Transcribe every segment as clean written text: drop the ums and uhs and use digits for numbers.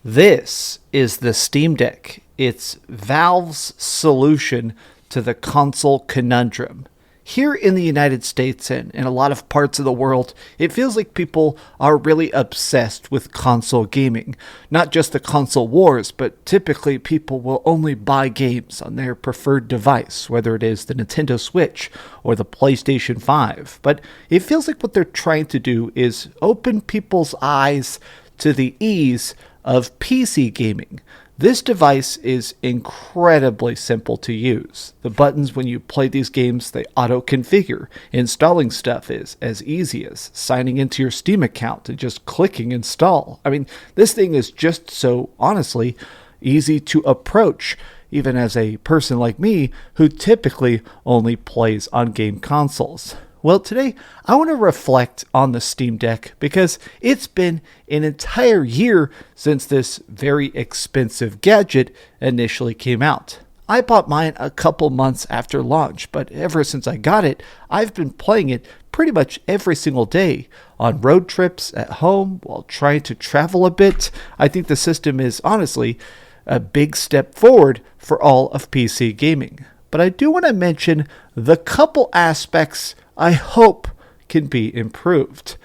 This is the Steam Deck. It's Valve's solution to the console conundrum. Here in the United States and in a lot of parts of the world, it feels like people are really obsessed with console gaming. Not just the console wars, but typically people will only buy games on their preferred device, whether it is the Nintendo Switch or the PlayStation 5. But it feels like what they're trying to do is open people's eyes to the ease of PC gaming. This device is incredibly simple to use. The buttons when you play these games, they auto-configure. Installing stuff is as easy as signing into your Steam account and just clicking install. I mean, this thing is just so, honestly, easy to approach, even as a person like me who typically only plays on game consoles. Well, today I want to reflect on the Steam Deck because it's been an entire year since this very expensive gadget initially came out. I bought mine a couple months after launch, but ever since I got it, I've been playing it pretty much every single day on road trips, at home, while trying to travel a bit. I think the system is honestly a big step forward for all of PC gaming. But I do want to mention the couple aspects I hope can be improved.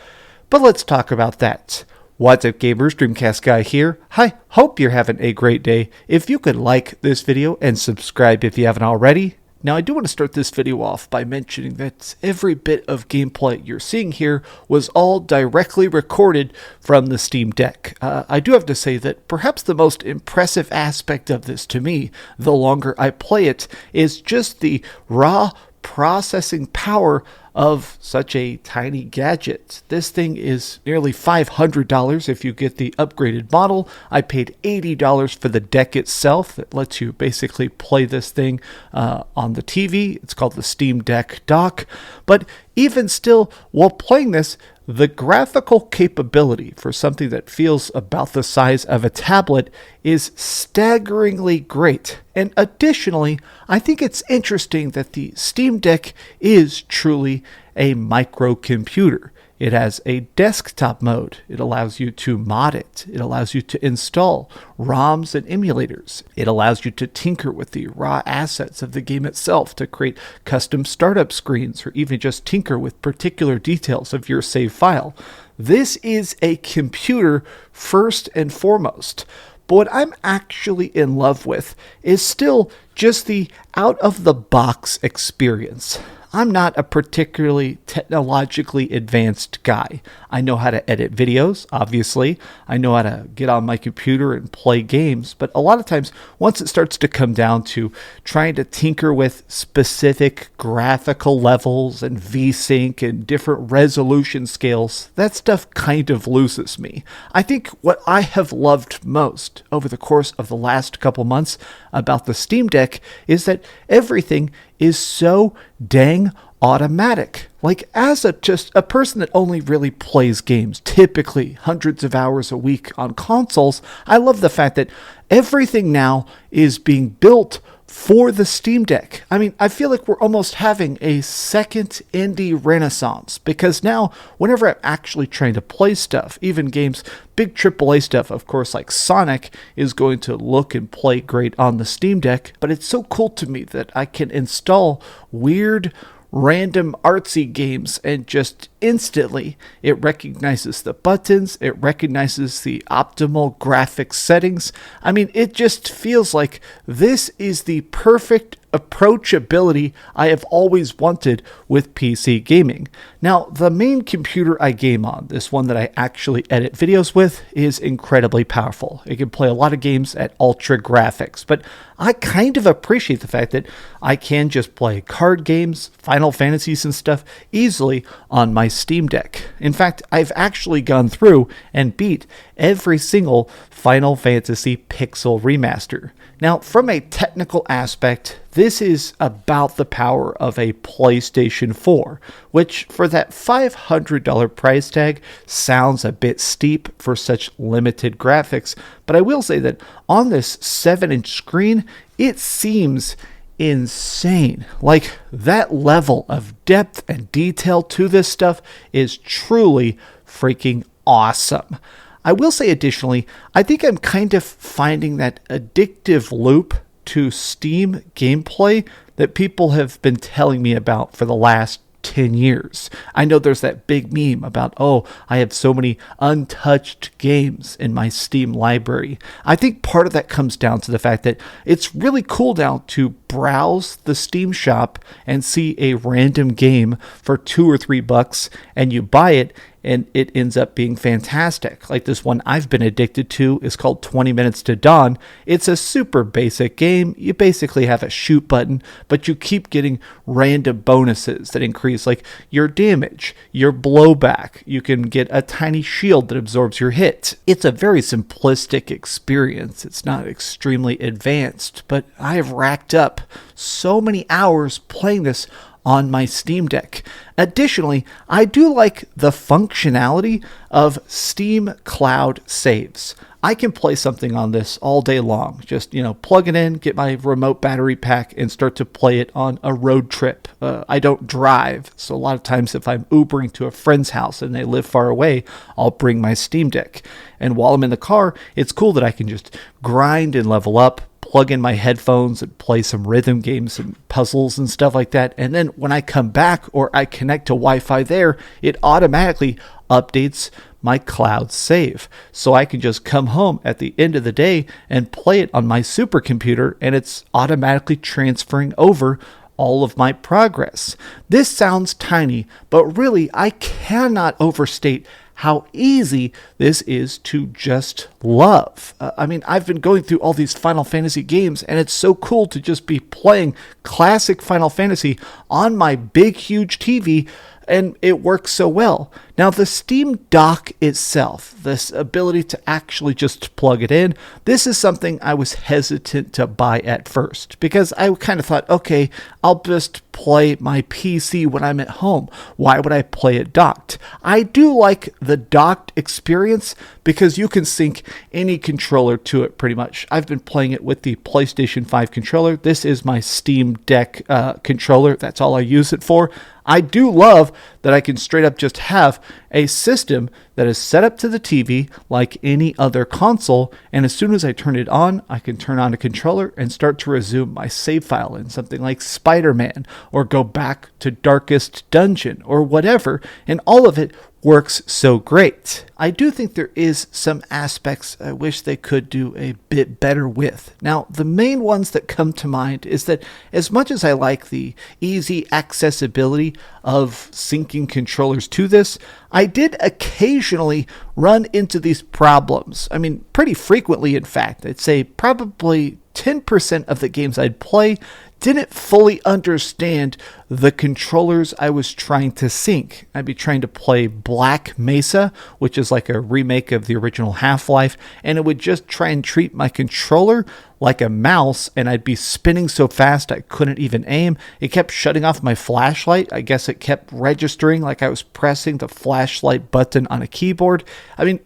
But let's talk about that. What's up, gamers? DreamcastGuy here. Hi, hope you're having a great day. If you could like this video and subscribe if you haven't already. Now, I do want to start this video off by mentioning that every bit of gameplay you're seeing here was all directly recorded from the Steam Deck. I do have to say that perhaps the most impressive aspect of this to me, the longer I play it, is just the raw processing power of such a tiny gadget. This thing is nearly $500 if you get the upgraded model. I paid $80 for the deck itself that lets you basically play this thing on the TV. It's called the Steam Deck Dock. But even still, while playing this, the graphical capability for something that feels about the size of a tablet is staggeringly great. And additionally, I think it's interesting that the Steam Deck is truly a microcomputer. It has a desktop mode. It allows you to mod it. It allows you to install ROMs and emulators. It allows you to tinker with the raw assets of the game itself to create custom startup screens or even just tinker with particular details of your save file. This is a computer first and foremost. But what I'm actually in love with is still just the out-of-the-box experience. I'm not a particularly technologically advanced guy. I know how to edit videos, obviously. I know how to get on my computer and play games. But a lot of times, once it starts to come down to trying to tinker with specific graphical levels and VSync and different resolution scales, that stuff kind of loses me. I think what I have loved most over the course of the last couple months about the Steam Deck is that everything is so dang automatic. Like, as just a person that only really plays games, typically hundreds of hours a week on consoles, I love the fact that everything now is being built for the Steam Deck. I mean, I feel like we're almost having a second indie renaissance because now, whenever I'm actually trying to play stuff, even games, big AAA stuff, of course, like Sonic, is going to look and play great on the Steam Deck. But it's so cool to me that I can install weird, random artsy games and just instantly it recognizes the buttons, it recognizes the optimal graphics settings. I mean, it just feels like this is the perfect approachability I have always wanted with PC gaming. Now, the main computer I game on, this one that I actually edit videos with, is incredibly powerful. It can play a lot of games at ultra graphics, but I kind of appreciate the fact that I can just play card games, Final Fantasies and stuff easily on my Steam Deck. In fact, I've actually gone through and beat every single Final Fantasy Pixel remaster. Now, from a technical aspect, this is about the power of a PlayStation 4, which for that $500 price tag sounds a bit steep for such limited graphics, but I will say that on this 7-inch screen, it seems insane. Like, that level of depth and detail to this stuff is truly freaking awesome. I will say additionally, I think I'm kind of finding that addictive loop to Steam gameplay that people have been telling me about for the last 10 years. I know there's that big meme about, oh, I have so many untouched games in my Steam library. I think part of that comes down to the fact that it's really cool now to browse the Steam shop and see a random game for $2 or $3 and you buy it and it ends up being fantastic. Like this one I've been addicted to is called 20 Minutes to Dawn. It's a super basic game. You basically have a shoot button, but you keep getting random bonuses that increase like your damage, your blowback. You can get a tiny shield that absorbs your hit. It's a very simplistic experience. It's not extremely advanced, but I have racked up so many hours playing this on my Steam Deck. Additionally, I do like the functionality of Steam Cloud saves. I can play something on this all day long. Just, plug it in, get my remote battery pack, and start to play it on a road trip. I don't drive, so a lot of times if I'm Ubering to a friend's house and they live far away, I'll bring my Steam Deck. And while I'm in the car, it's cool that I can just grind and level up, plug in my headphones and play some rhythm games and puzzles and stuff like that. And then when I come back or I connect to Wi-Fi there, it automatically updates my cloud save. So I can just come home at the end of the day and play it on my supercomputer, and it's automatically transferring over all of my progress. This sounds tiny, but really I cannot overstate how easy this is to just love. I've been going through all these Final Fantasy games, and it's so cool to just be playing classic Final Fantasy on my big, huge TV, and it works so well. Now, the Steam Dock itself, this ability to actually just plug it in, this is something I was hesitant to buy at first because I kind of thought, okay, I'll just play my PC when I'm at home. Why would I play it docked? I do like the docked experience because you can sync any controller to it pretty much. I've been playing it with the PlayStation 5 controller. This is my Steam Deck controller. That's all I use it for. I do love that I can straight up just have a system that is set up to the TV like any other console, and as soon as I turn it on, I can turn on a controller and start to resume my save file in something like Spider-Man, or go back to Darkest Dungeon, or whatever, and all of it works so great. I do think there is some aspects I wish they could do a bit better with. Now, the main ones that come to mind is that as much as I like the easy accessibility of syncing controllers to this, I did occasionally run into these problems. Pretty frequently, in fact. I'd say probably 10% of the games I'd play didn't fully understand the controllers I was trying to sync. I'd be trying to play Black Mesa, which is like a remake of the original Half-Life, and it would just try and treat my controller like a mouse, and I'd be spinning so fast I couldn't even aim. It kept shutting off my flashlight. I guess it kept registering like I was pressing the flashlight button on a keyboard.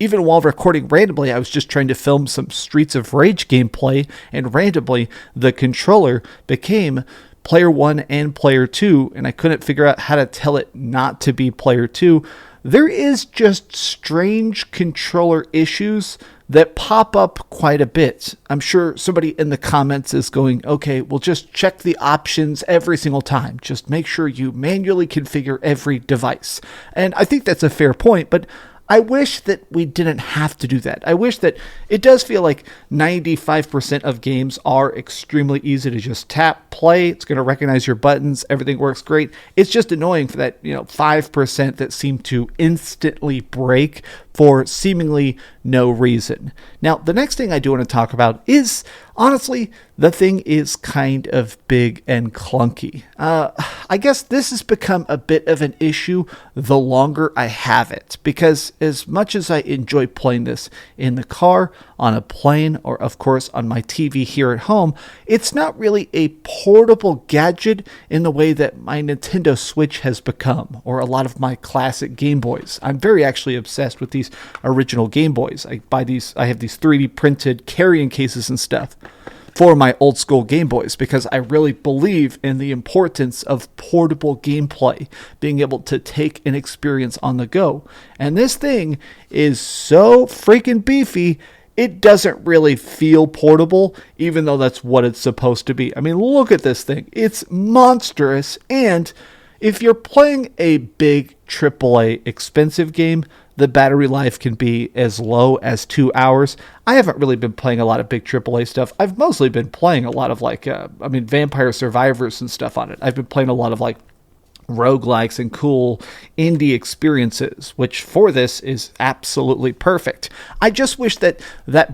Even while recording randomly, I was just trying to film some Streets of Rage gameplay, and randomly the controller became player 1 and player 2, and I couldn't figure out how to tell it not to be player 2. There is just strange controller issues that pop up quite a bit. I'm sure somebody in the comments is going, okay, well, just check the options every single time. Just make sure you manually configure every device. And I think that's a fair point, but I wish that we didn't have to do that. I wish that it does feel like 95% of games are extremely easy to just tap, play. It's going to recognize your buttons. Everything works great. It's just annoying for that, 5% that seem to instantly break for seemingly no reason. Now, the next thing I do want to talk about is, honestly, the thing is kind of big and clunky. I guess this has become a bit of an issue the longer I have it, because as much as I enjoy playing this in the car, on a plane, or of course on my TV here at home, it's not really a portable gadget in the way that my Nintendo Switch has become, or a lot of my classic Game Boys. I'm very actually obsessed with these original Game Boys. I have these 3D printed carrying cases and stuff. for my old school Game Boys, because I really believe in the importance of portable gameplay, being able to take an experience on the go. And this thing is so freaking beefy, it doesn't really feel portable, even though that's what it's supposed to be. I mean, look at this thing. It's monstrous, and if you're playing a big AAA expensive game, the battery life can be as low as 2 hours. I haven't really been playing a lot of big AAA stuff. I've mostly been playing a lot of Vampire Survivors and stuff on it. I've been playing a lot of roguelikes and cool indie experiences, which for this is absolutely perfect. I just wish that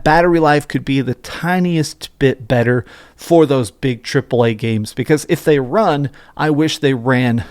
battery life could be the tiniest bit better for those big AAA games, because if they run, I wish they ran,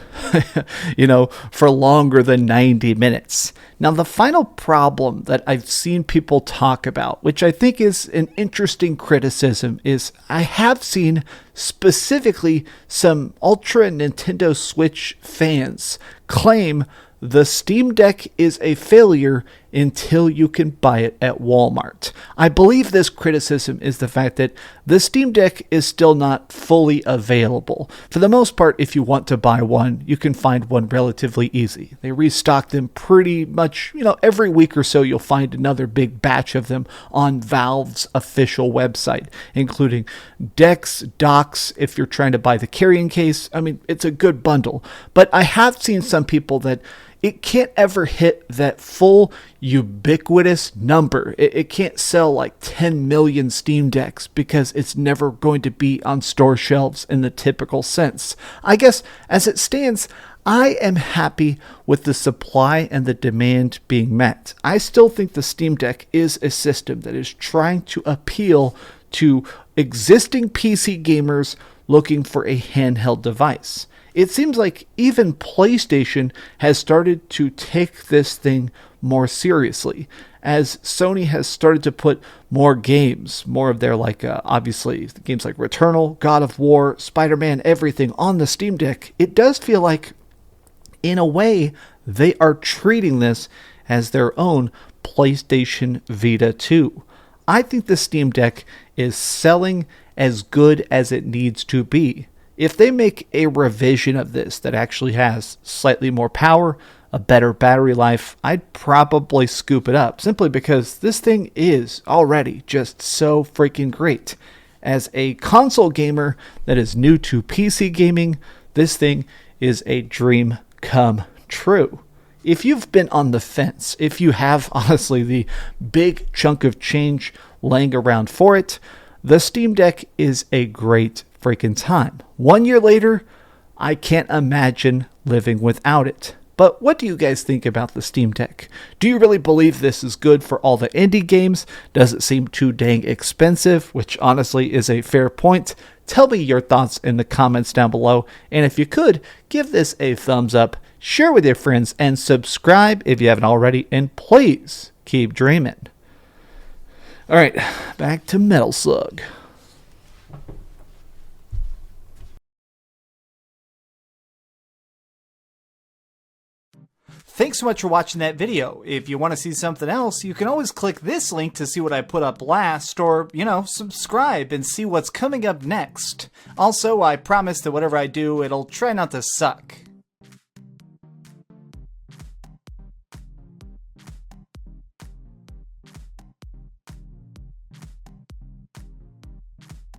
for longer than 90 minutes. Now, the final problem that I've seen people talk about, which I think is an interesting criticism, is I have seen specifically some Ultra Nintendo Switch fans claim the Steam Deck is a failure until you can buy it at Walmart. I believe this criticism is the fact that the Steam Deck is still not fully available. For the most part, if you want to buy one, you can find one relatively easy. They restock them pretty much, every week or so you'll find another big batch of them on Valve's official website, including decks, docks, if you're trying to buy the carrying case. I mean, it's a good bundle. But I have seen some people that it can't ever hit that full ubiquitous number. It can't sell 10 million Steam Decks because it's never going to be on store shelves in the typical sense. I guess as it stands, I am happy with the supply and the demand being met. I still think the Steam Deck is a system that is trying to appeal to existing PC gamers looking for a handheld device. It seems like even PlayStation has started to take this thing more seriously, as Sony has started to put more games, more of their obviously games like Returnal, God of War, Spider-Man, everything on the Steam Deck. It does feel like, in a way, they are treating this as their own PlayStation Vita 2. I think the Steam Deck is selling as good as it needs to be. If they make a revision of this that actually has slightly more power, a better battery life, I'd probably scoop it up, simply because this thing is already just so freaking great. As a console gamer that is new to PC gaming, this thing is a dream come true. If you've been on the fence, if you have honestly the big chunk of change laying around for it, the Steam Deck is a great freaking time. 1 year later, I can't imagine living without it. But what do you guys think about the Steam Deck? Do you really believe this is good for all the indie games? Does it seem too dang expensive? Which honestly is a fair point. Tell me your thoughts in the comments down below. And if you could, give this a thumbs up, share with your friends, and subscribe if you haven't already. And please keep dreaming. Alright, back to Metal Slug. Thanks so much for watching that video. If you want to see something else, you can always click this link to see what I put up last, or, subscribe and see what's coming up next. Also, I promise that whatever I do, it'll try not to suck.